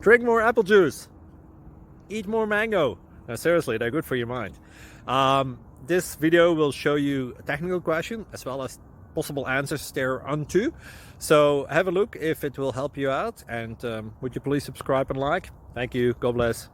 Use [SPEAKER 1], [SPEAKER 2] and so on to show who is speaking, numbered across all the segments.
[SPEAKER 1] Drink more apple juice. Eat more mango. No, seriously, they're good for your mind. This video will show you a technical question as well as possible answers thereunto. So have a look if it will help you out, and would you please subscribe and like? Thank you. God bless.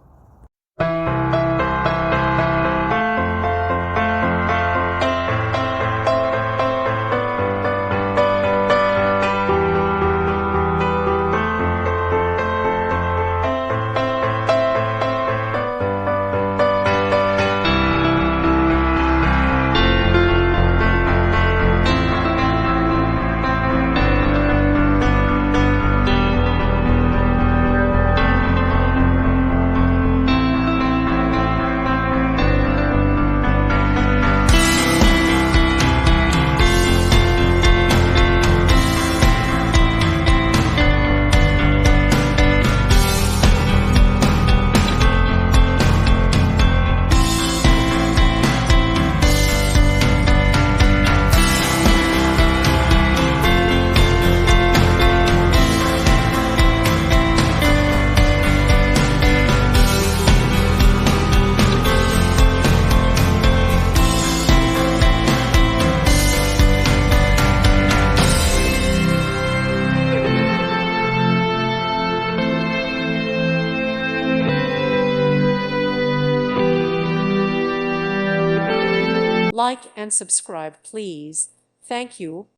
[SPEAKER 2] Like and subscribe, please. Thank you.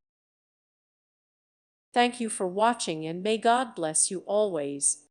[SPEAKER 2] Thank you for watching, and may God bless you always.